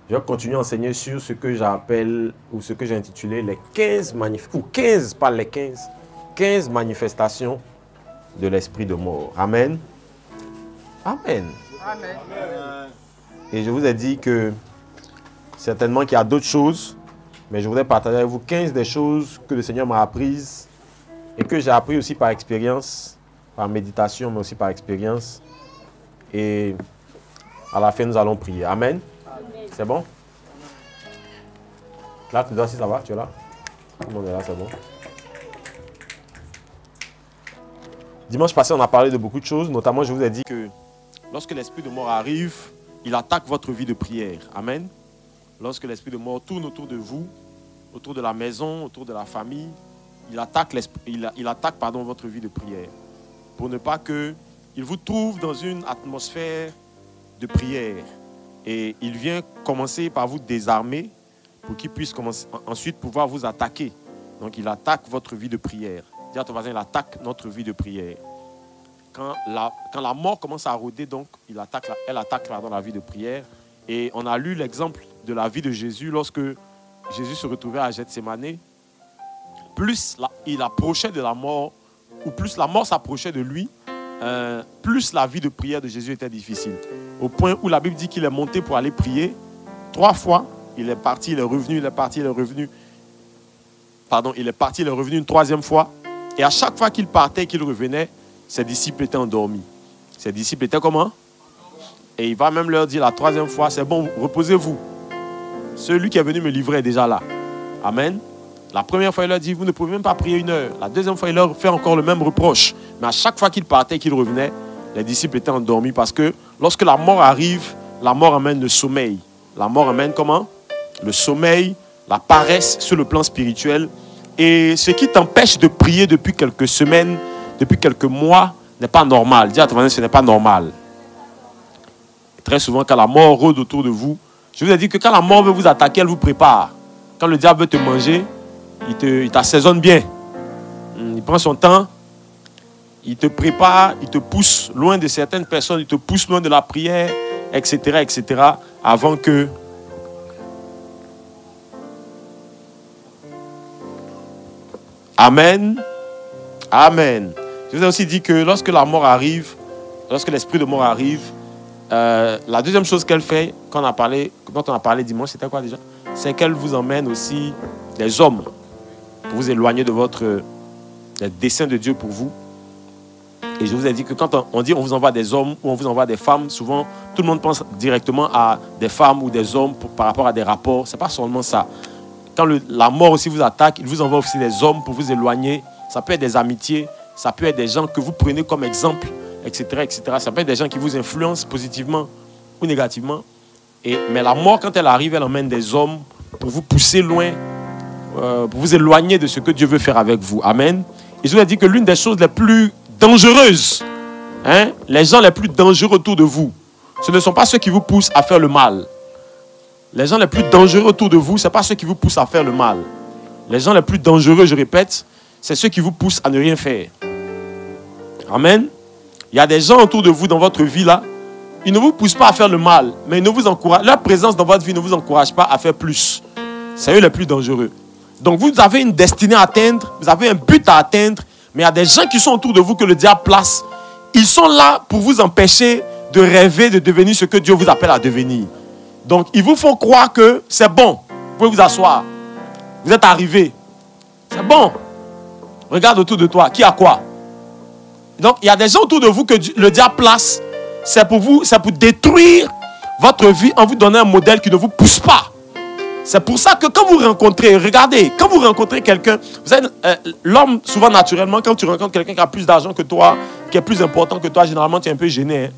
Je vais continuer à enseigner sur ce que j'appelle, ou ce que j'ai intitulé les 15 15 manifestations de l'esprit de mort. Amen. Amen. Amen. Et je vous ai dit que certainement qu'il y a d'autres choses, mais je voudrais partager avec vous 15 des choses que le Seigneur m'a apprises et que j'ai appris aussi par expérience, par méditation, mais aussi par expérience. Et à la fin, nous allons prier. Amen. C'est bon? Là, tu dois, si ça va, tu es là? Tout le monde est là, c'est bon. Dimanche passé, on a parlé de beaucoup de choses. Notamment, je vous ai dit que lorsque l'esprit de mort arrive, il attaque votre vie de prière. Amen. Lorsque l'esprit de mort tourne autour de vous, autour de la maison, autour de la famille, il attaque votre vie de prière. Pour ne pas qu'il vous trouve dans une atmosphère de prière. Et il vient commencer par vous désarmer pour qu'il puisse ensuite pouvoir vous attaquer. Donc il attaque votre vie de prière. Dis à ton voisin, il attaque notre vie de prière. Quand la mort commence à rôder, donc elle attaque dans la vie de prière. Et on a lu l'exemple de la vie de Jésus lorsque Jésus se retrouvait à Gethsémane. Plus il approchait de la mort, ou plus la mort s'approchait de lui, plus la vie de prière de Jésus était difficile. Au point où la Bible dit qu'il est monté pour aller prier 3 fois. Il est parti, il est revenu, il est parti, il est revenu. Pardon, il est parti, il est revenu une 3e fois. Et à chaque fois qu'il partait et qu'il revenait, ses disciples étaient endormis. Ses disciples étaient comment? Et il va même leur dire la 3e fois, c'est bon, reposez-vous. Celui qui est venu me livrer est déjà là. Amen. La première fois, il leur dit, vous ne pouvez même pas prier 1 heure. La 2e fois, il leur fait encore le même reproche. Mais à chaque fois qu'il partait et qu'il revenait, les disciples étaient endormis parce que lorsque la mort arrive, la mort amène le sommeil. La mort amène comment? Le sommeil, la paresse sur le plan spirituel. Et ce qui t'empêche de prier depuis quelques semaines, depuis quelques mois, n'est pas normal. Dis à ton voisin, ce n'est pas normal. Et très souvent, quand la mort rôde autour de vous, je vous ai dit que quand la mort veut vous attaquer, elle vous prépare. Quand le diable veut te manger, il t'assaisonne bien. Il prend son temps, il te prépare, il te pousse loin de certaines personnes, il te pousse loin de la prière, etc., etc., avant que... Amen. Amen. Je vous ai aussi dit que lorsque la mort arrive, lorsque l'esprit de mort arrive, la deuxième chose qu'elle fait, dont on a parlé dimanche, c'était quoi déjà? C'est qu'elle vous emmène aussi des hommes pour vous éloigner de des desseins de Dieu pour vous. Et je vous ai dit que quand on dit on vous envoie des hommes ou on vous envoie des femmes, souvent tout le monde pense directement à des femmes ou des hommes par rapport à des rapports. Ce n'est pas seulement ça. Quand la mort aussi vous attaque, il vous envoie aussi des hommes pour vous éloigner. Ça peut être des amitiés, ça peut être des gens que vous prenez comme exemple, etc., etc. Ça peut être des gens qui vous influencent positivement ou négativement. Mais la mort, quand elle arrive, elle emmène des hommes pour vous pousser loin, pour vous éloigner de ce que Dieu veut faire avec vous. Amen. Et je vous ai dit que l'une des choses les plus dangereuses, les gens les plus dangereux autour de vous, ce ne sont pas ceux qui vous poussent à faire le mal. Les gens les plus dangereux autour de vous, ce n'est pas ceux qui vous poussent à faire le mal. Les gens les plus dangereux, je répète, c'est ceux qui vous poussent à ne rien faire. Amen. Il y a des gens autour de vous dans votre vie là, ils ne vous poussent pas à faire le mal, mais ils ne vous encouragent. Leur présence dans votre vie ne vous encourage pas à faire plus. C'est eux les plus dangereux. Donc vous avez une destinée à atteindre, vous avez un but à atteindre, mais il y a des gens qui sont autour de vous que le diable place. Ils sont là pour vous empêcher de rêver, de devenir ce que Dieu vous appelle à devenir. Donc ils vous font croire que c'est bon. Vous pouvez vous asseoir. Vous êtes arrivé. C'est bon. Regarde autour de toi. Qui a quoi? Donc il y a des gens autour de vous que le diable place. C'est pour vous, c'est pour détruire votre vie en vous donnant un modèle qui ne vous pousse pas. C'est pour ça que quand vous rencontrez, regardez, quand vous rencontrez quelqu'un, vous savez, l'homme, souvent naturellement, quand tu rencontres quelqu'un qui a plus d'argent que toi, qui est plus important que toi, généralement, tu es un peu gêné.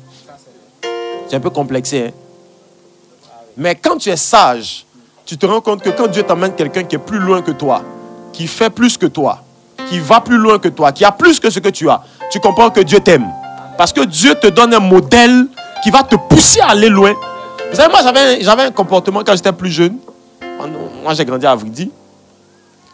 Tu es un peu complexé. Mais quand tu es sage, tu te rends compte que quand Dieu t'emmène quelqu'un qui est plus loin que toi, qui fait plus que toi, qui va plus loin que toi, qui a plus que ce que tu as, tu comprends que Dieu t'aime. Parce que Dieu te donne un modèle qui va te pousser à aller loin. Vous savez, moi, j'avais un comportement quand j'étais plus jeune. Moi, j'ai grandi à Vridi.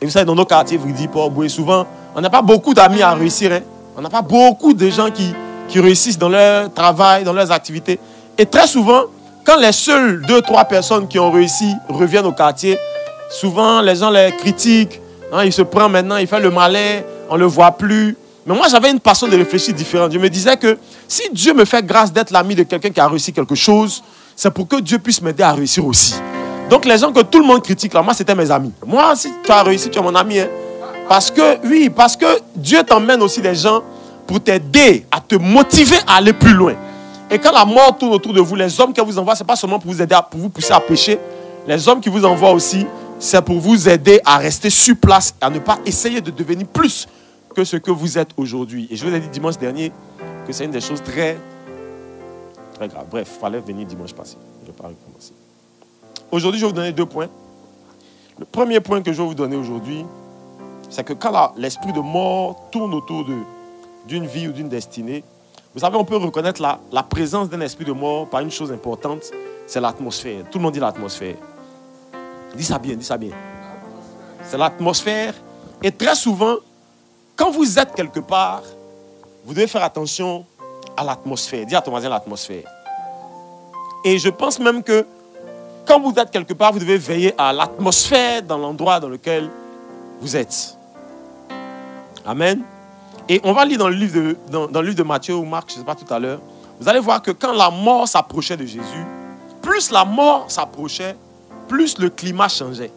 Et vous savez, dans nos quartiers, Vridi, Port-Boué, souvent, on n'a pas beaucoup d'amis à réussir. On n'a pas beaucoup de gens qui réussissent dans leur travail, dans leurs activités. Et très souvent, quand les seules 2-3 personnes qui ont réussi reviennent au quartier, souvent les gens les critiquent. Hein, il se prend maintenant, il fait le malin, on ne le voit plus. Mais moi, j'avais une façon de réfléchir différente. Je me disais que si Dieu me fait grâce d'être l'ami de quelqu'un qui a réussi quelque chose, c'est pour que Dieu puisse m'aider à réussir aussi. Donc les gens que tout le monde critique, là, moi, c'était mes amis. Moi, si tu as réussi, tu es mon ami. Hein. Parce que Dieu t'emmène aussi des gens pour t'aider, à te motiver à aller plus loin. Et quand la mort tourne autour de vous, les hommes qui vous envoient, ce n'est pas seulement pour vous aider, pour vous pousser à pécher. Les hommes qui vous envoient aussi, c'est pour vous aider à rester sur place, à ne pas essayer de devenir plus que ce que vous êtes aujourd'hui. Et je vous ai dit dimanche dernier que c'est une des choses très, très graves. Bref, il fallait venir dimanche passé. Je ne vais pas recommencer. Aujourd'hui, je vais vous donner 2 points. Le premier point que je vais vous donner aujourd'hui, c'est que quand l'esprit de mort tourne autour d'une vie ou d'une destinée, vous savez, on peut reconnaître la présence d'un esprit de mort par une chose importante, c'est l'atmosphère. Tout le monde dit l'atmosphère. Dis ça bien, dis ça bien. C'est l'atmosphère. Et très souvent, quand vous êtes quelque part, vous devez faire attention à l'atmosphère. Dis à ton voisin l'atmosphère. Et je pense même que quand vous êtes quelque part, vous devez veiller à l'atmosphère dans l'endroit dans lequel vous êtes. Amen. Et on va lire dans le livre de Matthieu ou Marc, je ne sais pas tout à l'heure. Vous allez voir que quand la mort s'approchait de Jésus, plus la mort s'approchait, plus le climat changeait.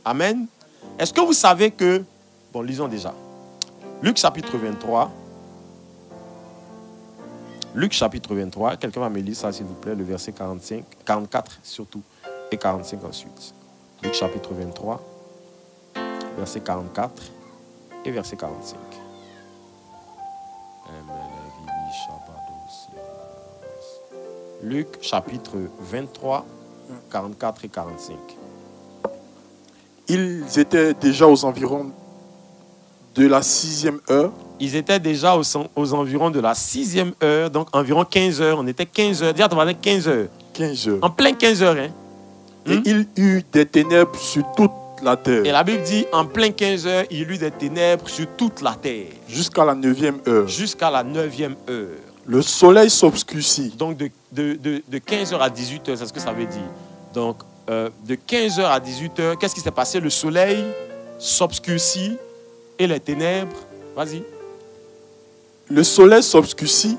Amen. Est-ce que vous savez que... Bon, lisons déjà. Luc chapitre 23. Luc chapitre 23. Quelqu'un va me lire ça, s'il vous plaît, le verset 44 surtout, et 45 ensuite. Luc chapitre 23, verset 44 et verset 45. Luc chapitre 23, 44 et 45. Ils étaient déjà aux environs de la 6e heure. Ils étaient déjà aux environs de la 6e heure, donc environ 15 heures. On était 15 heures. Dis à ton voisin 15 heures. 15 heures. En plein 15 heures. Hein? Et il eut des ténèbres sur toute la terre. Et la Bible dit, en plein 15 heures, il eut des ténèbres sur toute la terre. Jusqu'à la 9e heure. Jusqu'à la 9e heure. Le soleil s'obscurcit. Donc de 15 heures à 18 heures, c'est ce que ça veut dire. Donc de 15 heures à 18 heures, qu'est-ce qui s'est passé? Le soleil s'obscurcit et les ténèbres. Vas-y. Le soleil s'obscurcit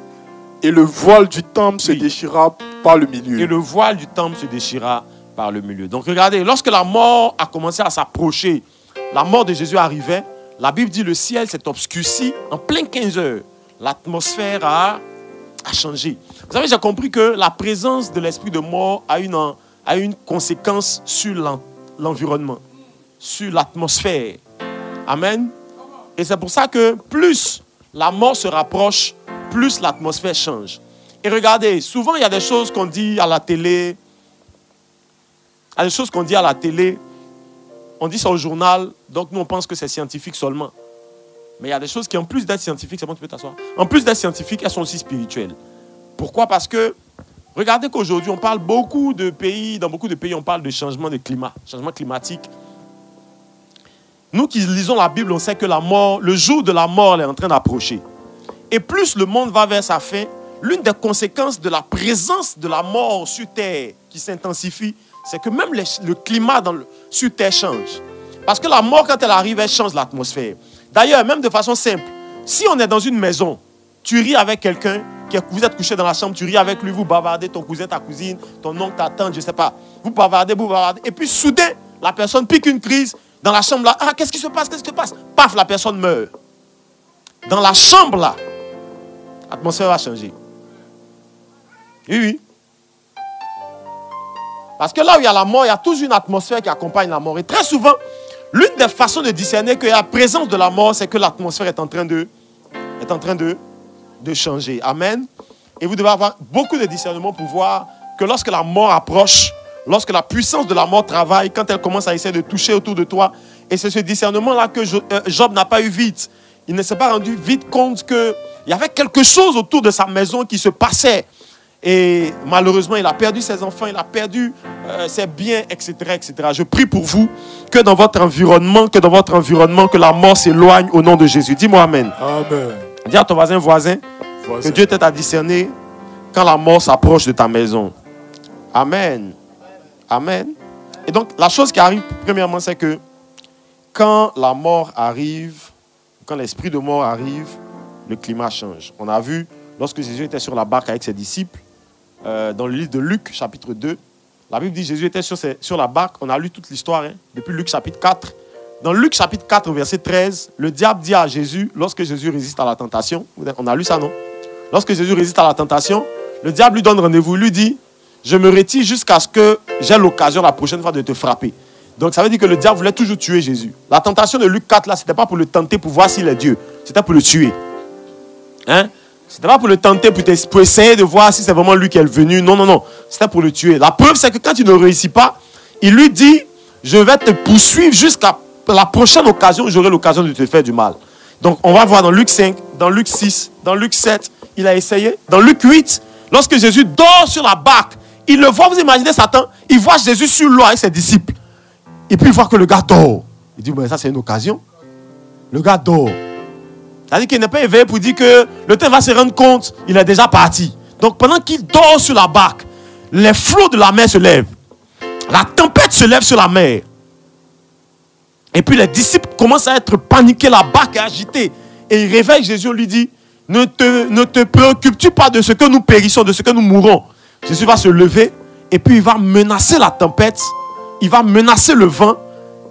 et le voile du temple se déchira par le milieu. Et le voile du temple se déchira par le milieu. Donc regardez, lorsque la mort a commencé à s'approcher, la mort de Jésus arrivait, la Bible dit le ciel s'est obscurci en plein 15 heures. L'atmosphère a changé. Vous savez, j'ai compris que la présence de l'esprit de mort a une conséquence sur l'environnement, sur l'atmosphère. Amen. Et c'est pour ça que plus la mort se rapproche, plus l'atmosphère change. Et regardez, souvent il y a des choses qu'on dit à la télé. Il y a des choses qu'on dit à la télé. On dit ça au journal, donc nous on pense que c'est scientifique seulement. Mais il y a des choses qui, en plus d'être scientifiques, c'est bon, tu peux t'asseoir. En plus d'être scientifiques, elles sont aussi spirituelles. Pourquoi? Parce que, regardez qu'aujourd'hui, on parle beaucoup de pays, dans beaucoup de pays, on parle de changement de climat, changement climatique. Nous qui lisons la Bible, on sait que la mort, le jour de la mort est en train d'approcher. Et plus le monde va vers sa fin, l'une des conséquences de la présence de la mort sur Terre qui s'intensifie, c'est que même le climat sur Terre change. Parce que la mort, quand elle arrive, elle change l'atmosphère. D'ailleurs, même de façon simple, si on est dans une maison, tu ris avec quelqu'un, vous êtes couché dans la chambre, tu ris avec lui, vous bavardez, ton cousin, ta cousine, ton oncle, ta tante, je ne sais pas. Vous bavardez, et puis soudain, la personne pique une crise dans la chambre là. Ah, qu'est-ce qui se passe? Qu'est-ce qui se passe? Paf, la personne meurt. Dans la chambre là, l'atmosphère va changer. Oui, oui. Parce que là où il y a la mort, il y a toujours une atmosphère qui accompagne la mort. Et très souvent, l'une des façons de discerner qu'il y a la présence de la mort, c'est que l'atmosphère est en train de changer. Amen. Et vous devez avoir beaucoup de discernement pour voir que lorsque la mort approche, lorsque la puissance de la mort travaille, quand elle commence à essayer de toucher autour de toi, et c'est ce discernement-là que Job n'a pas eu vite. Il ne s'est pas rendu vite compte qu'il y avait quelque chose autour de sa maison qui se passait. Et malheureusement, il a perdu ses enfants, il a perdu ses biens, etc., etc. Je prie pour vous que dans votre environnement, que la mort s'éloigne au nom de Jésus. Dis-moi Amen. Amen. Dis à ton voisin, que Dieu t'aide à discerner quand la mort s'approche de ta maison. Amen. Amen. Et donc, la chose qui arrive, premièrement, c'est que quand la mort arrive, quand l'esprit de mort arrive, le climat change. On a vu, lorsque Jésus était sur la barque avec ses disciples, dans le livre de Luc, chapitre 2, la Bible dit que Jésus était sur la barque. On a lu toute l'histoire, hein, depuis Luc, chapitre 4. Dans Luc, chapitre 4, verset 13, le diable dit à Jésus, lorsque Jésus résiste à la tentation, on a lu ça, non? Lorsque Jésus résiste à la tentation, le diable lui donne rendez-vous, lui dit, je me retire jusqu'à ce que j'ai l'occasion la prochaine fois de te frapper. Donc ça veut dire que le diable voulait toujours tuer Jésus. La tentation de Luc 4, là, ce n'était pas pour le tenter pour voir s'il est Dieu. C'était pour le tuer. Hein? Ce n'était pas pour le tenter, pour essayer de voir si c'est vraiment lui qui est venu. Non, non, non. C'était pour le tuer. La preuve, c'est que quand il ne réussit pas, il lui dit, je vais te poursuivre jusqu'à la prochaine occasion où j'aurai l'occasion de te faire du mal. Donc on va voir dans Luc 5, dans Luc 6, dans Luc 7, il a essayé. Dans Luc 8, lorsque Jésus dort sur la barque, il le voit, vous imaginez Satan, il voit Jésus sur l'eau avec ses disciples. Et puis il voit que le gars dort. Il dit, mais ça c'est une occasion. Le gars dort. C'est-à-dire qu'il n'est pas éveillé pour dire que le temps va se rendre compte, il est déjà parti. Donc pendant qu'il dort sur la barque, les flots de la mer se lèvent. La tempête se lève sur la mer. Et puis les disciples commencent à être paniqués, la barque est agitée. Et il réveille Jésus, on lui dit, ne te préoccupes-tu pas de ce que nous périssons, de ce que nous mourrons. Jésus va se lever et puis il va menacer la tempête, il va menacer le vent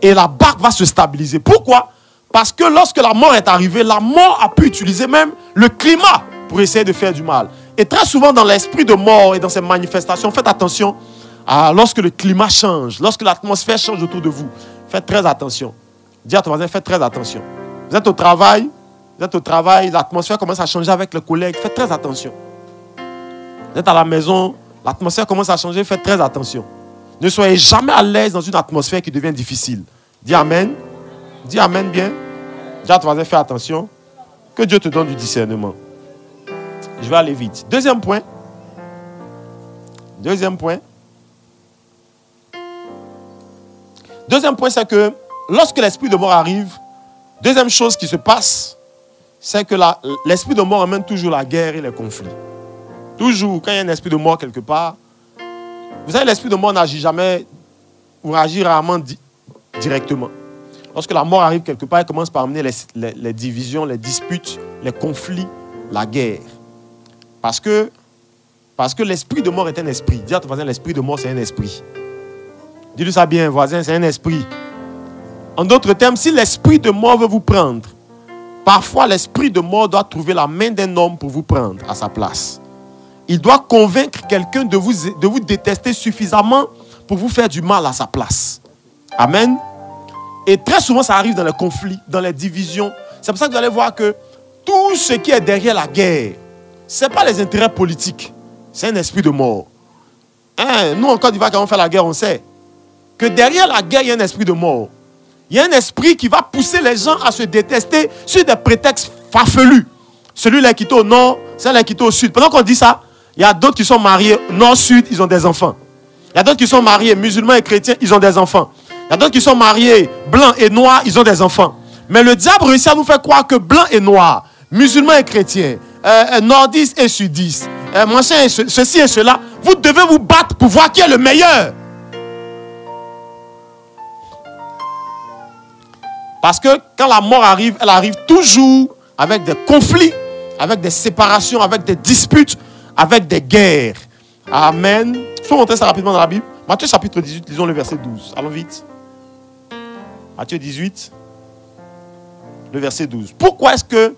et la barque va se stabiliser. Pourquoi? Parce que lorsque la mort est arrivée, la mort a pu utiliser même le climat pour essayer de faire du mal. Et très souvent dans l'esprit de mort et dans ces manifestations, faites attention lorsque le climat change, lorsque l'atmosphère change autour de vous. Faites très attention. Dis à ton voisin, faites très attention. Vous êtes au travail, l'atmosphère commence à changer avec les collègues, faites très attention. Vous êtes à la maison, l'atmosphère commence à changer, faites très attention. Ne soyez jamais à l'aise dans une atmosphère qui devient difficile. Dis Amen. Dis Amen bien. Dis à ton voisin, fais attention. Que Dieu te donne du discernement. Je vais aller vite. Deuxième point. Deuxième point, c'est que lorsque l'esprit de mort arrive, deuxième chose qui se passe, c'est que l'esprit de mort amène toujours la guerre et les conflits. Toujours, quand il y a un esprit de mort quelque part, vous savez, l'esprit de mort n'agit jamais, ou agit rarement directement. Lorsque la mort arrive quelque part, elle commence par amener les divisions, les disputes, les conflits, la guerre. Parce que l'esprit de mort est un esprit. Dis à ton voisin, l'esprit de mort, c'est un esprit. Dis-lui ça bien, voisin, c'est un esprit. En d'autres termes, si l'esprit de mort veut vous prendre, parfois l'esprit de mort doit trouver la main d'un homme pour vous prendre à sa place. Il doit convaincre quelqu'un de vous détester suffisamment pour vous faire du mal à sa place. Amen. Et très souvent, ça arrive dans les conflits, dans les divisions. C'est pour ça que vous allez voir que tout ce qui est derrière la guerre, ce n'est pas les intérêts politiques. C'est un esprit de mort. Nous, en Côte d'Ivoire, quand on fait la guerre, on sait que derrière la guerre, il y a un esprit de mort. Il y a un esprit qui va pousser les gens à se détester sur des prétextes farfelus. Celui-là qui est au nord, celui-là qui est au sud. Pendant qu'on dit ça, il y a d'autres qui sont mariés nord-sud, ils ont des enfants. Il y a d'autres qui sont mariés musulmans et chrétiens, ils ont des enfants. Il y a d'autres qui sont mariés blancs et noirs, ils ont des enfants. Mais le diable réussit à nous faire croire que blancs et noirs, musulmans et chrétiens, nordistes et sudistes, machin et ceci et cela, vous devez vous battre pour voir qui est le meilleur. Parce que quand la mort arrive, elle arrive toujours avec des conflits, avec des séparations, avec des disputes, avec des guerres. Amen. Il faut montrer ça rapidement dans la Bible. Matthieu chapitre 18, lisons le verset 12. Allons vite. Matthieu 18, le verset 12. Pourquoi est-ce que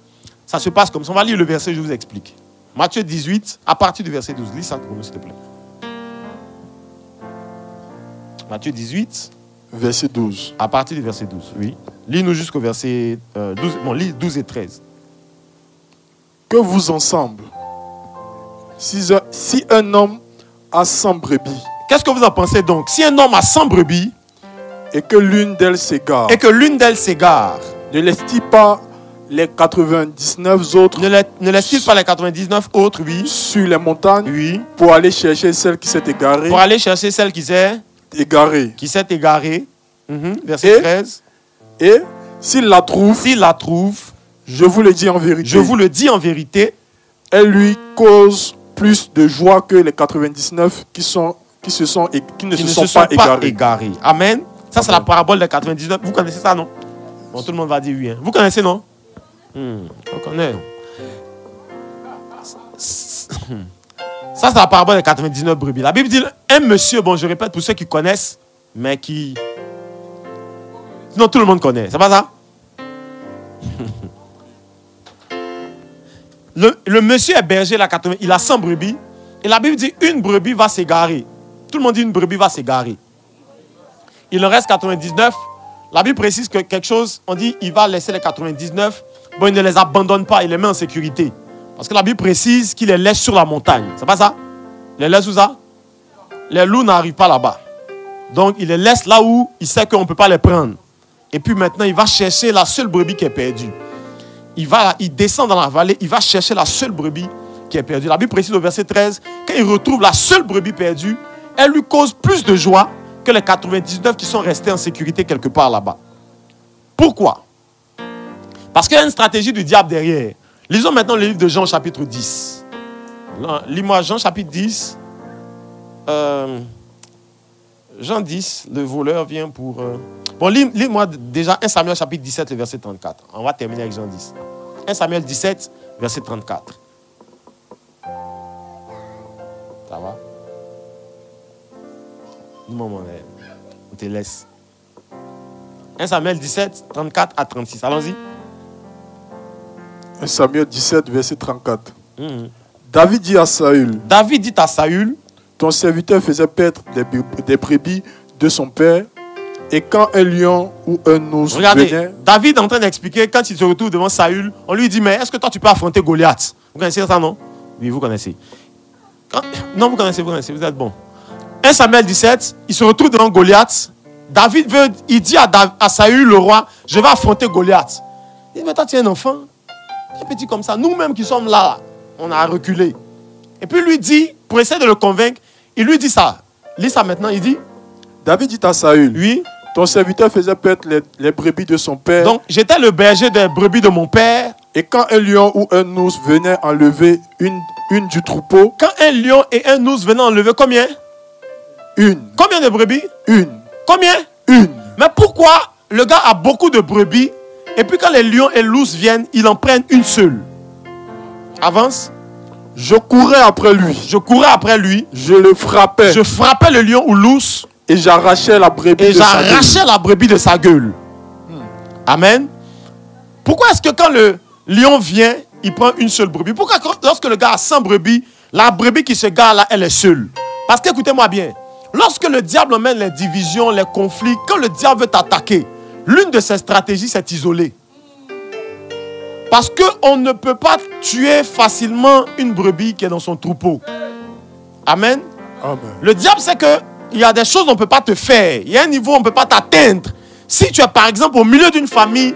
ça se passe comme ça? On va lire le verset, je vous explique. Matthieu 18, à partir du verset 12. Lis ça pour nous, s'il te plaît. Matthieu 18, verset 12. À partir du verset 12, oui. Lis-nous jusqu'au verset 12. Bon, lis 12 et 13. Que vous ensemble, si un homme a 100 brebis. Qu'est-ce que vous en pensez donc? Si un homme a 100 brebis, et que l'une d'elles s'égare, ne laisse-t-il pas les 99 autres, ne laisse-t-il pas les 99 autres, oui, sur les montagnes, oui, pour aller chercher celle qui s'est égarée, qui s'est égarée. Verset 13. Et s'il la trouve, je vous le dis en vérité, elle lui cause plus de joie que les 99 qui qui ne se sont pas égarés. Amen. Ça, c'est la parabole des 99. Vous connaissez ça, non? Bon, tout le monde va dire oui. Hein. Vous connaissez, non? On connaît. Ça, c'est la parabole des 99 brebis. La Bible dit, un monsieur, bon, je répète pour ceux qui connaissent, mais qui... Sinon, tout le monde connaît. C'est pas ça? Le monsieur est berger, il a 100 brebis. Et la Bible dit, une brebis va s'égarer. Tout le monde dit, une brebis va s'égarer. Il en reste 99. La Bible précise que quelque chose, on dit, il va laisser les 99. Bon, il ne les abandonne pas, il les met en sécurité. Parce que la Bible précise qu'il les laisse sur la montagne. C'est pas ça? Il les laisse où ça? Les loups n'arrivent pas là-bas. Donc, il les laisse là où il sait qu'on ne peut pas les prendre. Et puis maintenant, il va chercher la seule brebis qui est perdue. Il descend dans la vallée, il va chercher la seule brebis qui est perdue. La Bible précise au verset 13, quand il retrouve la seule brebis perdue, elle lui cause plus de joie que les 99 qui sont restés en sécurité quelque part là-bas. Pourquoi? Parce qu'il y a une stratégie du diable derrière. Lisons maintenant le livre de Jean chapitre 10. Lis-moi Jean chapitre 10. Jean 10, le voleur vient pour... Bon, lis-moi déjà 1 Samuel chapitre 17, le verset 34. On va terminer avec Jean 10. 1 Samuel 17, verset 34. Ça va? Dis-moi mon aide. On te laisse. 1 Samuel 17, 34 à 36. Allons-y. 1 Samuel 17, verset 34. David dit à Saül, ton serviteur faisait perdre des brebis de son père, et quand un lion ou un ours venait... David est en train d'expliquer, quand il se retrouve devant Saül, on lui dit, mais est-ce que toi tu peux affronter Goliath? Vous connaissez ça, non? Oui, vous connaissez. Non, vous connaissez, vous êtes bon. 1 Samuel 17, il se retrouve devant Goliath. David il dit à Saül, le roi, je vais affronter Goliath. Il dit, mais toi tu es un enfant, un petit comme ça. Nous-mêmes qui sommes là, on a reculé. Et puis lui dit, pour essayer de le convaincre, il lui dit ça. Lis ça maintenant, il dit. David dit à Saül, oui. Ton serviteur faisait perdre les brebis de son père. Donc j'étais le berger des brebis de mon père. Et quand un lion ou un ours venait enlever une du troupeau. Quand un lion et un ours venaient enlever combien? Une. Combien de brebis? Une. Combien? Une. Mais pourquoi le gars a beaucoup de brebis et puis quand les lions et l'ours viennent, ils en prennent une seule? Avance. Je courais après lui. Je courais après lui. Je le frappais. Je frappais le lion ou l'ours. Et j'arrachais la brebis de sa gueule. Amen. Pourquoi est-ce que quand le lion vient, il prend une seule brebis? Pourquoi lorsque le gars a 100 brebis, la brebis qui se gare là, elle est seule? Parce qu'écoutez-moi bien. Lorsque le diable emmène les divisions, les conflits, quand le diable veut t'attaquer, l'une de ses stratégies, c'est isoler. Parce qu'on ne peut pas tuer facilement une brebis qui est dans son troupeau. Amen. Amen. Le diable sait qu'il y a des choses qu'on ne peut pas te faire. Il y a un niveau où on ne peut pas t'atteindre. Si tu es par exemple au milieu d'une famille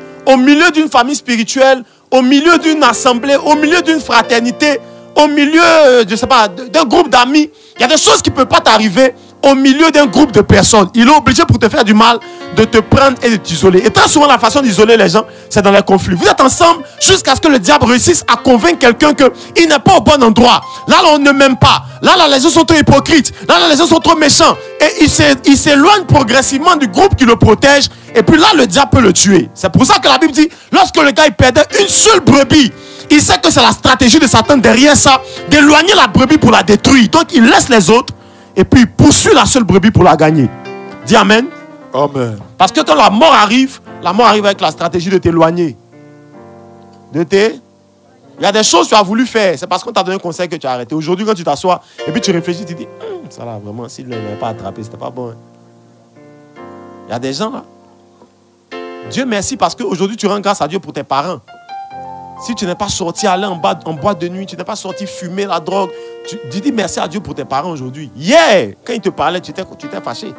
spirituelle, au milieu d'une assemblée, au milieu d'une fraternité, au milieu, je sais pas, d'un groupe d'amis, il y a des choses qui ne peuvent pas t'arriver au milieu d'un groupe de personnes. Il est obligé pour te faire du mal de te prendre et de t'isoler. Et très souvent, la façon d'isoler les gens, c'est dans les conflits. Vous êtes ensemble jusqu'à ce que le diable réussisse à convaincre quelqu'un qu'il n'est pas au bon endroit. Là, on ne m'aime pas. Là, les gens sont trop hypocrites. Là, les gens sont trop méchants. Et il s'éloigne progressivement du groupe qui le protège. Et puis là, le diable peut le tuer. C'est pour ça que la Bible dit, lorsque le gars il perdait une seule brebis, il sait que c'est la stratégie de Satan derrière ça, d'éloigner la brebis pour la détruire. Donc, il laisse les autres et puis il poursuit la seule brebis pour la gagner. Dis Amen. Amen. Parce que quand la mort arrive avec la stratégie de t'éloigner. Il y a des choses que tu as voulu faire. C'est parce qu'on t'a donné un conseil que tu as arrêté. Aujourd'hui, quand tu t'assois et puis tu réfléchis, tu te dis, ça là, vraiment, s'il ne l'avait pas attrapé, c'était pas bon. Hein. Il y a des gens là. Dieu merci parce qu'aujourd'hui, tu rends grâce à Dieu pour tes parents. Si tu n'es pas sorti aller en boîte de nuit, tu n'es pas sorti fumer la drogue, tu dis merci à Dieu pour tes parents aujourd'hui. Hier, quand ils te parlaient, tu t'es fâché.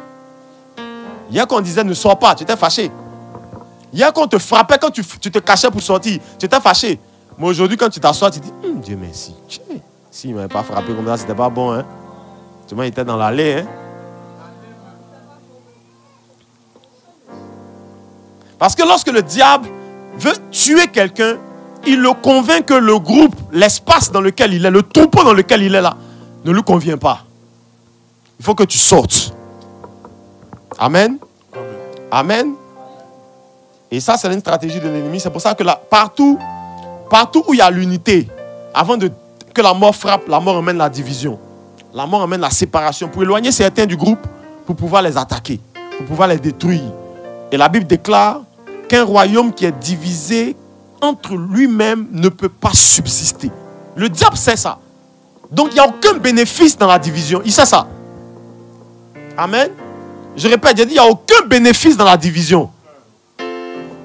Hier, quand on disait ne sors pas, tu t'es fâché. Hier, quand on te frappait, quand tu te cachais pour sortir, tu t'es fâché. Mais aujourd'hui, quand tu t'assois, tu dis Dieu merci. S'il ne m'avait pas frappé comme ça, c'était pas bon. Hein? Tu vois, il était dans l'allée. Hein? Parce que lorsque le diable veut tuer quelqu'un, il le convainc que le groupe, l'espace dans lequel il est, le troupeau dans lequel il est là, ne lui convient pas. Il faut que tu sortes. Amen. Amen. Et ça, c'est une stratégie de l'ennemi. C'est pour ça que partout où il y a l'unité, avant que la mort frappe, la mort emmène la division. La mort emmène la séparation. Pour éloigner certains du groupe, pour pouvoir les attaquer, pour pouvoir les détruire. Et la Bible déclare qu'un royaume qui est divisé entre lui-même ne peut pas subsister. Le diable sait ça. Donc il n'y a aucun bénéfice dans la division. Il sait ça. Amen. Je répète, j'ai dit, il n'y a aucun bénéfice dans la division.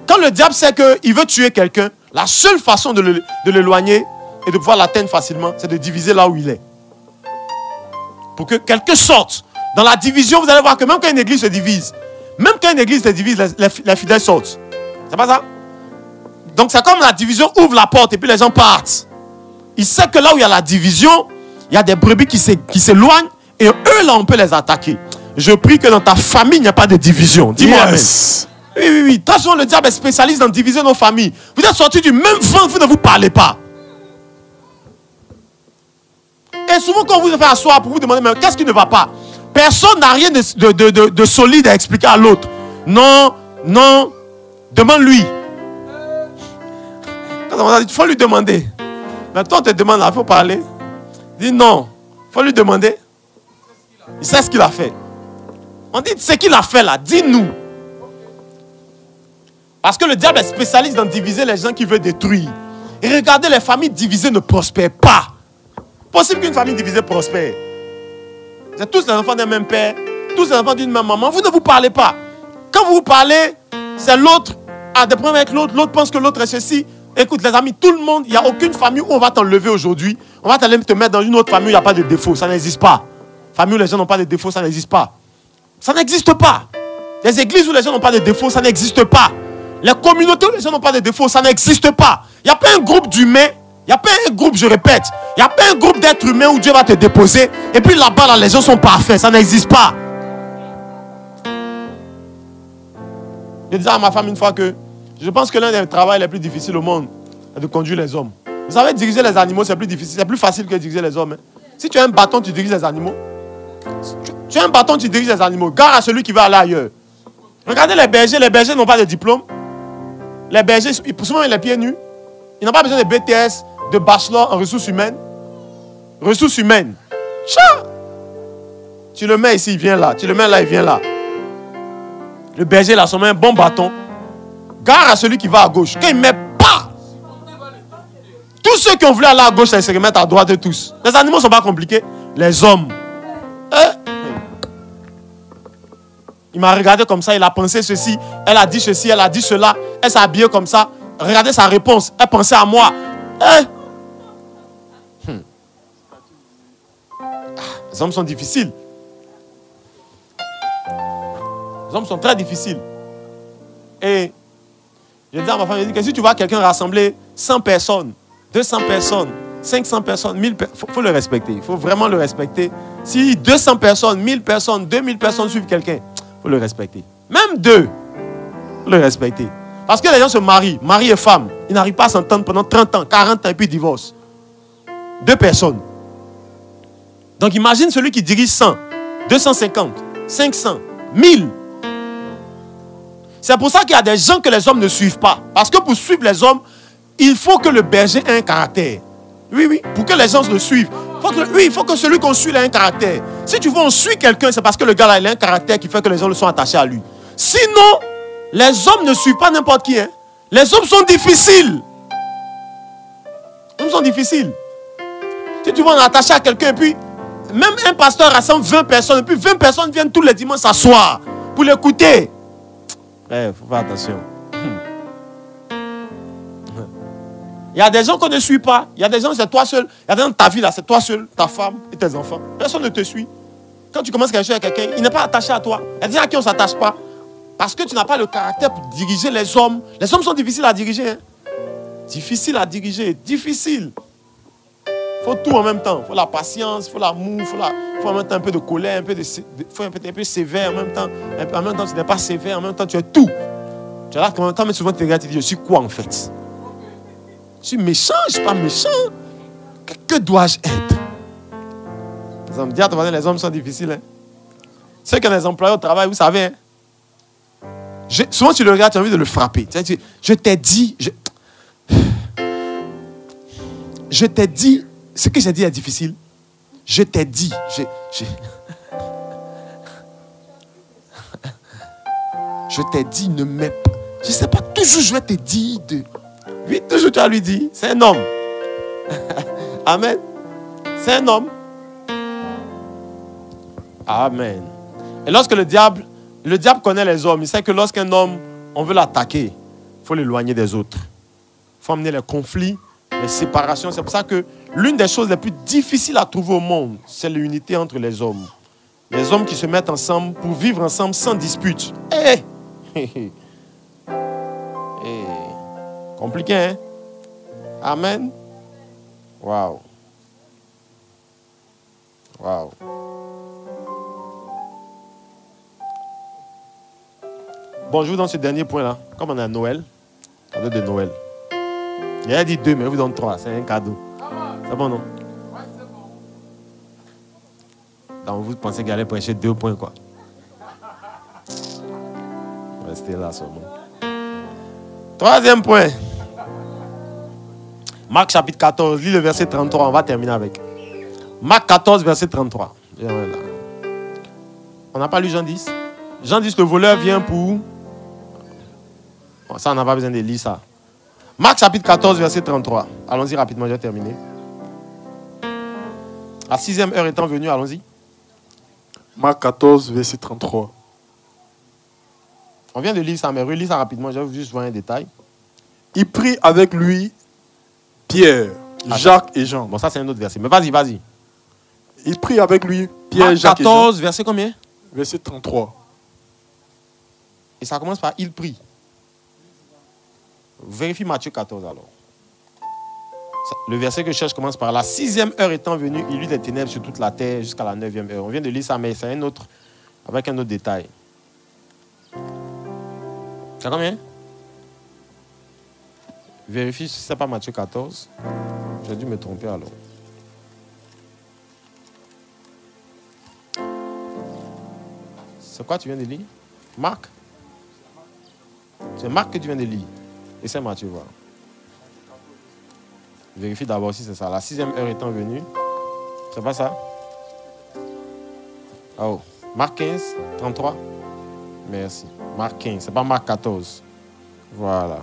Quand le diable sait qu'il veut tuer quelqu'un, la seule façon de l'éloigner et de pouvoir l'atteindre facilement, c'est de diviser là où il est. Pour que quelqu'un sorte. Dans la division, vous allez voir que même quand une église se divise, les fidèles sortent. C'est pas ça? Donc c'est comme la division ouvre la porte et puis les gens partent. Il sait que là où il y a la division, il y a des brebis qui s'éloignent et eux là on peut les attaquer. Je prie que dans ta famille il n'y a pas de division. Dis-moi amen. Oui. Très souvent le diable est spécialiste dans diviser nos familles. Vous êtes sortis du même vent, vous ne vous parlez pas. Et souvent quand vous vous faites asseoir pour vous demander mais qu'est-ce qui ne va pas? Personne n'a rien de solide à expliquer à l'autre. Non, demande-lui. Il faut lui demander. Maintenant, on te demande, il faut parler. Dis non, il faut lui demander. Il sait ce qu'il a fait. On dit ce qu'il a fait là, dis-nous. Parce que le diable est spécialiste dans diviser les gens qu'il veut détruire. Et regardez, les familles divisées ne prospèrent pas. Possible qu'une famille divisée prospère. C'est tous les enfants d'un même père, tous les enfants d'une même maman. Vous ne vous parlez pas. Quand vous vous parlez, c'est l'autre a des problèmes avec l'autre. L'autre pense que l'autre est ceci. Écoute les amis, tout le monde, il n'y a aucune famille où on va t'enlever aujourd'hui. On va t'aller te mettre dans une autre famille où il n'y a pas de défaut. Ça n'existe pas. Famille où les gens n'ont pas de défaut, ça n'existe pas. Ça n'existe pas. Les églises où les gens n'ont pas de défaut, ça n'existe pas. Les communautés où les gens n'ont pas de défaut, ça n'existe pas. Il n'y a pas un groupe d'humains. Il n'y a pas un groupe, je répète, il n'y a pas un groupe d'êtres humains où Dieu va te déposer et puis là-bas, là, les gens sont parfaits. Ça n'existe pas. Je disais à ma femme une fois que je pense que l'un des travaux les plus difficiles au monde est de conduire les hommes. Vous savez, diriger les animaux, c'est plus difficile, c'est plus facile que diriger les hommes. Si tu as un bâton, tu diriges les animaux. Tu as un bâton, tu diriges les animaux. Gare à celui qui va aller ailleurs. Regardez les bergers n'ont pas de diplôme. Les bergers, souvent, ils ont les pieds nus. Ils n'ont pas besoin de BTS, de bachelor en ressources humaines. Ressources humaines. Tcha! Tu le mets ici, il vient là. Tu le mets là, il vient là. Le berger, là, se met un bon bâton. Gare à celui qui va à gauche. Quand il ne met pas, tous ceux qui ont voulu aller à gauche, ils se remettent à droite de tous. Les animaux ne sont pas compliqués. Les hommes. Il m'a regardé comme ça, il a pensé ceci. Elle a dit ceci, elle a dit cela. Elle s'est habillée comme ça. Regardez sa réponse. Elle pensait à moi. Les hommes sont difficiles. Les hommes sont très difficiles. Et je dis à ma femme, je dis que si tu vois quelqu'un rassembler 100 personnes, 200 personnes, 500 personnes, 1000 personnes, il faut le respecter. Il faut vraiment le respecter. Si 200 personnes, 1000 personnes, 2000 personnes suivent quelqu'un, il faut le respecter. Même deux, il faut le respecter. Parce que les gens se marient, mari et femme. Ils n'arrivent pas à s'entendre pendant 30 ans, 40 ans et puis divorcent. 2 personnes. Donc imagine celui qui dirige 100, 250, 500, 1000. C'est pour ça qu'il y a des gens que les hommes ne suivent pas. Parce que pour suivre les hommes, il faut que le berger ait un caractère. Oui, pour que les gens le suivent. Il faut que celui qu'on suit ait un caractère. Si tu veux on suit quelqu'un, c'est parce que le gars là, il a un caractère qui fait que les gens le sont attachés à lui. Sinon, les hommes ne suivent pas n'importe qui. Hein. Les hommes sont difficiles. Les hommes sont difficiles. Si tu veux en attacher à quelqu'un, et puis, même un pasteur rassemble 20 personnes, et puis 20 personnes viennent tous les dimanches s'asseoir pour l'écouter. Il faut faire attention. Il y a des gens qu'on ne suit pas. Il y a des gens, c'est toi seul. Il y a des gens dans ta vie, là, c'est toi seul, ta femme et tes enfants. Personne ne te suit. Quand tu commences quelque chose avec quelqu'un, il n'est pas attaché à toi. Il y a des gens à qui on ne s'attache pas. Parce que tu n'as pas le caractère pour diriger les hommes. Les hommes sont difficiles à diriger. Hein? Difficile à diriger. Difficile. Il faut tout en même temps. Il faut la patience, il faut l'amour, il faut en même temps un peu de colère, il faut un peu sévère en même temps. En même temps, tu n'es pas sévère, en même temps, tu es tout. Tu es là, en même temps, mais souvent, tu te regardes et tu dis, je suis quoi en fait? Je suis méchant, je ne suis pas méchant. Que dois-je être? Les hommes, dis à ton voisin, les hommes sont difficiles. Hein? Ceux qui ont des employés au travail, vous savez. Hein? Souvent, tu le regardes, tu as envie de le frapper. Je t'ai dit... Je t'ai dit... Ce que j'ai dit est difficile. Je t'ai dit... Je t'ai dit, ne mets pas... Je ne sais pas, toujours je vais te dire... Oui, toujours tu vas lui dire. C'est un homme. Amen. C'est un homme. Amen. Et lorsque le diable connaît les hommes, il sait que lorsqu'un homme, on veut l'attaquer, il faut l'éloigner des autres. Il faut amener les conflits, les séparations. C'est pour ça que l'une des choses les plus difficiles à trouver au monde, c'est l'unité entre les hommes. Les hommes qui se mettent ensemble pour vivre ensemble sans dispute. Compliqué, hein? Amen. Waouh. Waouh. Bonjour dans ce dernier point-là. Comme on est à Noël, cadeau de Noël. Il a dit 2, mais vous donne 3. C'est un cadeau. C'est bon, non? Ouais, c'est bon. Donc vous pensez qu'il allait prêcher 2 points, quoi? Restez là seulement. 3e point. Marc chapitre 14, lis le verset 33, on va terminer avec. Marc 14, verset 33. On n'a pas lu Jean 10? Jean 10, le voleur vient pour... Bon, ça, on n'a pas besoin de lire ça. Marc chapitre 14, verset 33. Allons-y rapidement, j'ai terminé. La 6e heure étant venue, allons-y. Marc 14, verset 33. On vient de lire ça, mais relis ça rapidement, je vais juste voir un détail. Il prit avec lui Pierre, Jacques et Jean. Bon, ça c'est un autre verset, mais vas-y. Il prit avec lui Pierre, Marc Jacques 14, et Jean. verset combien? Verset 33. Et ça commence par il prit. Vérifie Matthieu 14 alors. Le verset que je cherche commence par la 6e heure étant venue, il eut des ténèbres sur toute la terre jusqu'à la 9e heure. On vient de lire ça, mais c'est un autre, avec un autre détail. C'est combien? Vérifie si ce n'est pas Matthieu 14. J'ai dû me tromper alors. C'est quoi tu viens de lire? Marc? C'est Marc que tu viens de lire. Et c'est Matthieu, voilà. Vérifie d'abord si c'est ça. La 6e heure étant venue. C'est pas ça? Oh. Marc 15, 33. Merci. Marc 15. C'est pas Marc 14. Voilà.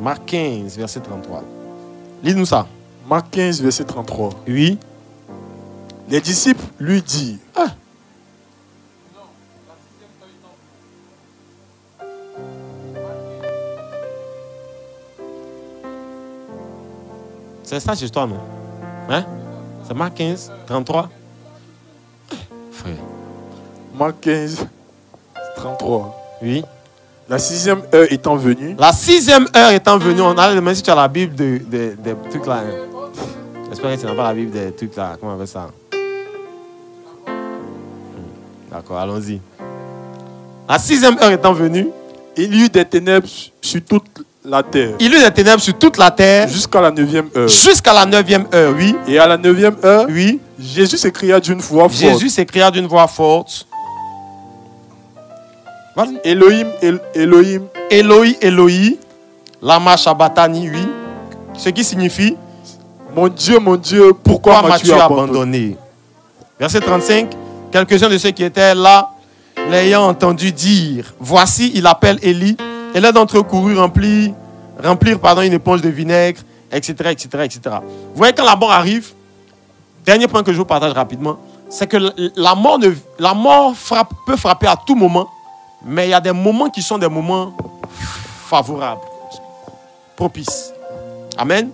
Marc 15, verset 33. Lis-nous ça. Marc 15, verset 33. Oui. Les disciples lui disent. Ah. C'est ça chez toi, non? Hein? C'est Marc 15, 33. Frère. Marc 15, 33. Oui. La 6e heure étant venue. La 6e heure étant venue, on a demandé si tu as la Bible des trucs là. J'espère que tu n'as pas la Bible des trucs là. Comment on appelle ça? D'accord, allons-y. La 6e heure étant venue. Il y eut des ténèbres sur toute la terre. Il y eut des ténèbres sur toute la terre. Jusqu'à la 9e heure. Jusqu'à la 9e heure, oui. Et à la 9e heure, oui. Jésus s'écria d'une voix forte. Jésus s'écria d'une voix forte. Vas-y. Elohim, Elohim. Eloi, Eloi. Lama Shabbatani, oui. Ce qui signifie mon Dieu, pourquoi m'as-tu abandonné? Verset 35. Quelques-uns de ceux qui étaient là, l'ayant entendu dire, voici, il appelle Élie. Et l'un d'entre eux courut remplir une éponge de vinaigre, etc., etc., etc. Vous voyez, quand la mort arrive, dernier point que je vous partage rapidement, c'est que la mort peut frapper à tout moment, mais il y a des moments qui sont des moments favorables, propices. Amen.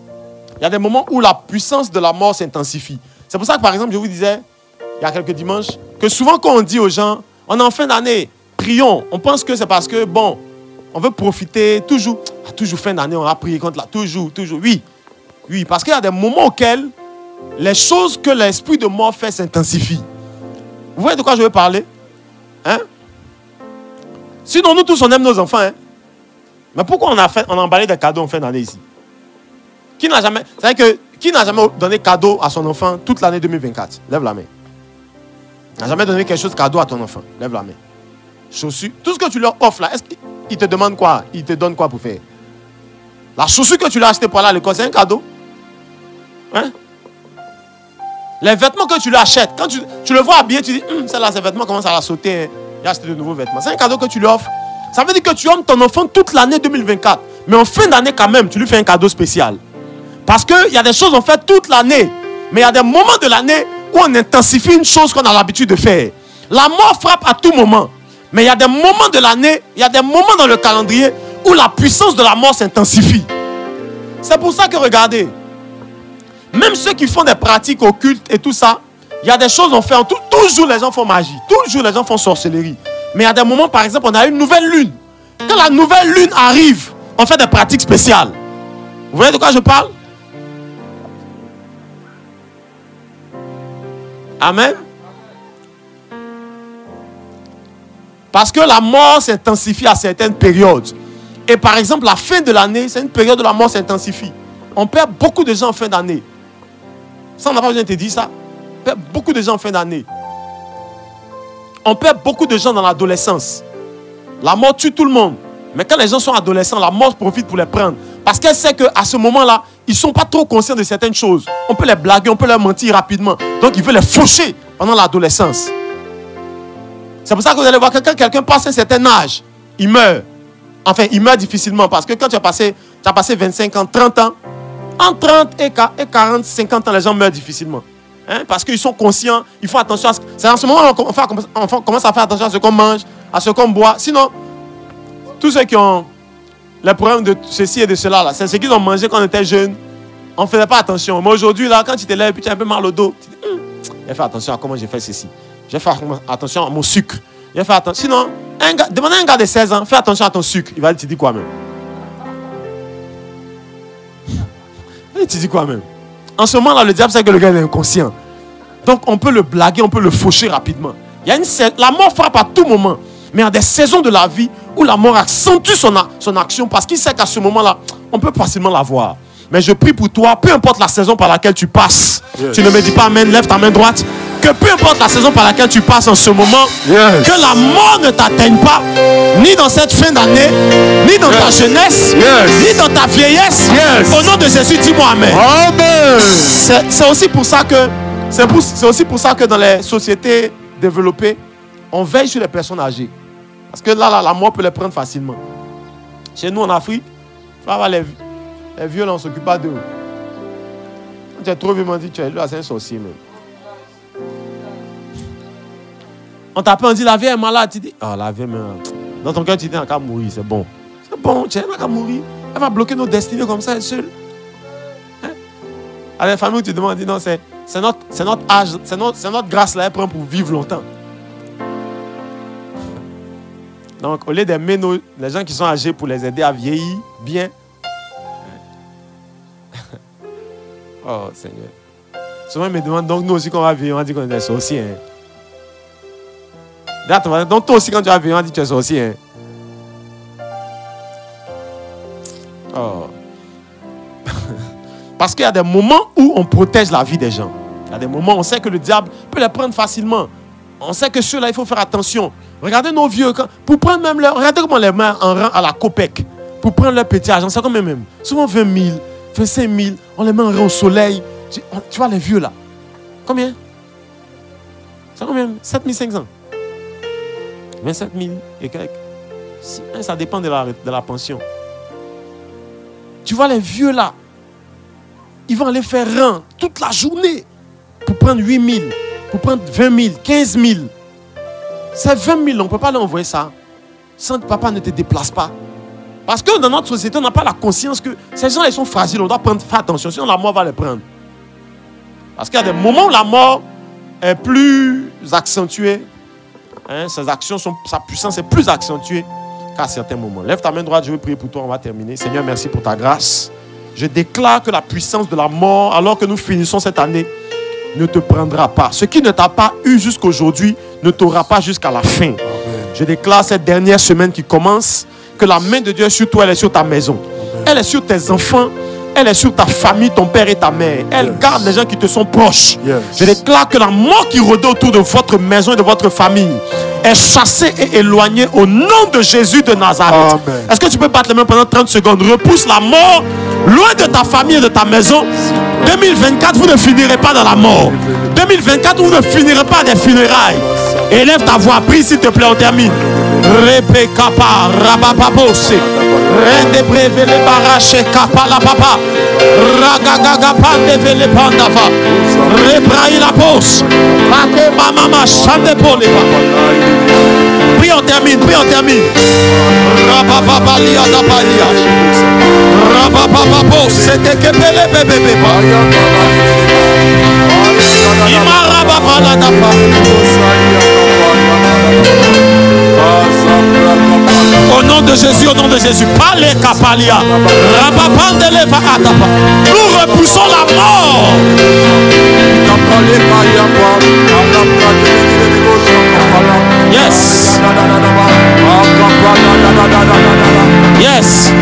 Il y a des moments où la puissance de la mort s'intensifie. C'est pour ça que, par exemple, je vous disais, il y a quelques dimanches, que souvent quand on dit aux gens, on est en fin d'année, prions, on pense que c'est parce que, bon, on veut profiter, toujours fin d'année, on va prier contre la, toujours, oui, parce qu'il y a des moments auxquels les choses que l'esprit de mort fait s'intensifient. Vous voyez de quoi je veux parler? Hein? Sinon, nous tous, on aime nos enfants, hein? Mais pourquoi on a emballé des cadeaux en fin d'année ici? Qui n'a jamais donné cadeau à son enfant toute l'année 2024? Lève la main. Tu n'as jamais donné quelque chose cadeau à ton enfant. Lève la main. Chaussures. Tout ce que tu leur offres là, est-ce qu'ils te demandent quoi? Ils te donnent quoi pour faire? La chaussure que tu lui as achetée pour aller à l'école, c'est un cadeau. Hein? Les vêtements que tu lui achètes, quand tu le vois habillé, tu dis, celle-là, ces vêtements commencent à la sauter. Hein. Il a acheté de nouveaux vêtements. C'est un cadeau que tu lui offres. Ça veut dire que tu aimes ton enfant toute l'année 2024. Mais en fin d'année, quand même, tu lui fais un cadeau spécial. Parce qu'il y a des choses qu'on fait toute l'année. Mais il y a des moments de l'année où on intensifie une chose qu'on a l'habitude de faire. La mort frappe à tout moment. Mais il y a des moments de l'année, il y a des moments dans le calendrier où la puissance de la mort s'intensifie. C'est pour ça que, regardez, même ceux qui font des pratiques occultes et tout ça, il y a des choses qu'on fait. Toujours les gens font magie. Toujours les gens font sorcellerie. Mais il y a des moments, par exemple, on a une nouvelle lune. Quand la nouvelle lune arrive, on fait des pratiques spéciales. Vous voyez de quoi je parle? Amen. Parce que la mort s'intensifie à certaines périodes. Et par exemple, la fin de l'année, c'est une période où la mort s'intensifie. On perd beaucoup de gens en fin d'année. Ça, on n'a pas besoin de te dire ça. On perd beaucoup de gens en fin d'année. On perd beaucoup de gens dans l'adolescence. La mort tue tout le monde. Mais quand les gens sont adolescents, la mort profite pour les prendre. Parce qu'elle sait qu'à ce moment-là, ils ne sont pas trop conscients de certaines choses. On peut les blaguer, on peut leur mentir rapidement. Donc, il veut les faucher pendant l'adolescence. C'est pour ça que vous allez voir que quand quelqu'un passe un certain âge, il meurt. Enfin, il meurt difficilement. Parce que quand tu as passé 25 ans, 30 ans, en 30 et 40, 50 ans, les gens meurent difficilement. Hein? Parce qu'ils sont conscients, ils font attention à ce... C'est en ce moment qu'on commence à faire attention à ce qu'on mange, à ce qu'on boit. Sinon, tous ceux qui ont les problèmes de ceci et de cela, là, c'est ce qu'ils ont mangé quand on était jeunes. On ne faisait pas attention. Mais aujourd'hui, là, quand tu te lèves et tu as un peu mal au dos, tu dis, j'ai fait attention à comment j'ai fait ceci. J'ai fait attention à mon sucre. J'ai fait attention. Sinon, demandez à un gars de 16 ans, fais attention à ton sucre. Il va te dire quoi même? Il te dit quoi même? En ce moment-là, le diable sait que le gars est inconscient. Donc, on peut le blaguer, on peut le faucher rapidement. La mort frappe à tout moment. Mais il y a des saisons de la vie où la mort accentue son action parce qu'il sait qu'à ce moment-là, on peut facilement la voir. Mais je prie pour toi, peu importe la saison par laquelle tu passes. Yes. Tu ne me dis pas amen, lève ta main droite. Que peu importe la saison par laquelle tu passes en ce moment, yes, que la mort ne t'atteigne pas, ni dans cette fin d'année, ni dans ta jeunesse, ni dans ta vieillesse. Au nom de Jésus, dis-moi amen. Amen. C'est aussi pour ça que dans les sociétés développées, on veille sur les personnes âgées. Parce que là, la mort peut les prendre facilement. Chez nous en Afrique, les vieux, là, on ne s'occupe pas d'eux. Quand tu es trop vieux, on dit, tu es là, c'est un sorcier même. On t'appelle, on dit, la vieille est malade. Tu dis, la vieille, dans ton cœur, tu dis, elle va mourir, c'est bon. C'est bon, elle va mourir. Elle va bloquer nos destinées comme ça, elle seule. Hein? À la famille, tu demandes, non, c'est notre âge, c'est notre grâce là, elle prend pour vivre longtemps. Donc, au lieu d'aimer les gens qui sont âgés pour les aider à vieillir bien. Oh, Seigneur. Souvent, ils me demandent, donc nous aussi, quand on va vieillir, on dit qu'on est des sorciers. Hein? Donc, toi aussi, quand tu vas vieillir, on dit que tu es sorcier. Hein? Oh. Parce qu'il y a des moments où on protège la vie des gens. Il y a des moments où on sait que le diable peut les prendre facilement. On sait que ceux-là, il faut faire attention. Regardez nos vieux. Pour prendre même leur... Regardez comment les mains en rang à la COPEC. Pour prendre leur petit argent, c'est combien même? Souvent 20 000, 25 000. On les met en rang au soleil. Tu vois les vieux là. Combien? C'est combien? 7 500. 27 000 et quelques. Ça dépend de la pension. Tu vois les vieux là. Ils vont aller faire rang toute la journée. Pour prendre 8 000. Pour prendre 20 000, 15 000. C'est 20 000, on ne peut pas leur envoyer ça. Sans que papa ne te déplace pas. Parce que dans notre société, on n'a pas la conscience que ces gens, ils sont fragiles. On doit faire attention, sinon la mort va les prendre. Parce qu'il y a des moments où la mort est plus accentuée. Hein, sa puissance est plus accentuée qu'à certains moments. Lève ta main droite, je vais prier pour toi, on va terminer. Seigneur, merci pour ta grâce. Je déclare que la puissance de la mort, alors que nous finissons cette année, ne te prendra pas. Ce qui ne t'a pas eu jusqu'aujourd'hui ne t'aura pas jusqu'à la fin. Amen. Je déclare cette dernière semaine qui commence que la main de Dieu est sur toi, elle est sur ta maison. Amen. Elle est sur tes enfants, elle est sur ta famille, ton père et ta mère. Elle garde les gens qui te sont proches. Je déclare que la mort qui rôdait autour de votre maison et de votre famille est chassée et éloignée au nom de Jésus de Nazareth. Est-ce que tu peux battre les mains pendant 30 secondes? Repousse la mort loin de ta famille et de ta maison. 2024, vous ne finirez pas dans la mort. 2024, vous ne finirez pas des funérailles. Élève ta voix, prie s'il te plaît, on termine. Rebecca Rabababose Rende Brevele Barache Kapa la Papa Ragagaga Pande Vele Pandava Rebraï la Pose Mate Mama Chande Poleva. Prie, on termine, prie, on termine. Rabababalia Dabalia Rababababose C'était Kepele Bébé Imarababala Dapa. Au nom de Jésus, au nom de Jésus, Palé Kapalia, Rabapandele va Atapa. Nous repoussons la mort. Yes. Yes.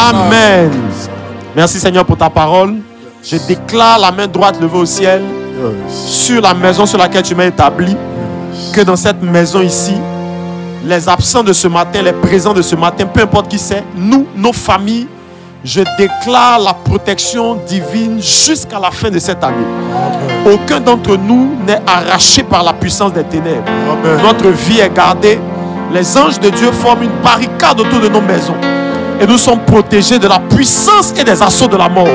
Amen. Merci Seigneur pour ta parole. Je déclare la main droite levée au ciel sur la maison sur laquelle tu m'as établi. Que dans cette maison ici, les absents de ce matin, les présents de ce matin, peu importe qui c'est, nous, nos familles, je déclare la protection divine jusqu'à la fin de cette année. Amen. Aucun d'entre nous n'est arraché par la puissance des ténèbres. Amen. Notre vie est gardée. Les anges de Dieu forment une barricade autour de nos maisons. Et nous sommes protégés de la puissance et des assauts de la mort.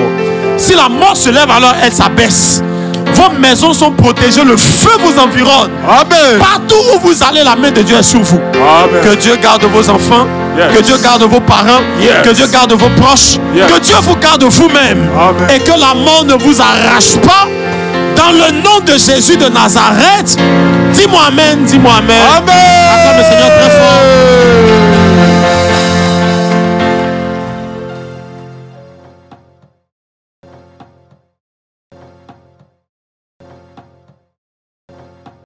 Si la mort se lève, alors elle s'abaisse. Vos maisons sont protégées, le feu vous environne. Amen. Partout où vous allez, la main de Dieu est sur vous. Amen. Que Dieu garde vos enfants, que Dieu garde vos parents, que Dieu garde vos proches, que Dieu vous garde vous-même. Et que la mort ne vous arrache pas. Dans le nom de Jésus de Nazareth, dis-moi Amen, dis-moi Amen. Amen. Acclame le Seigneur très fort.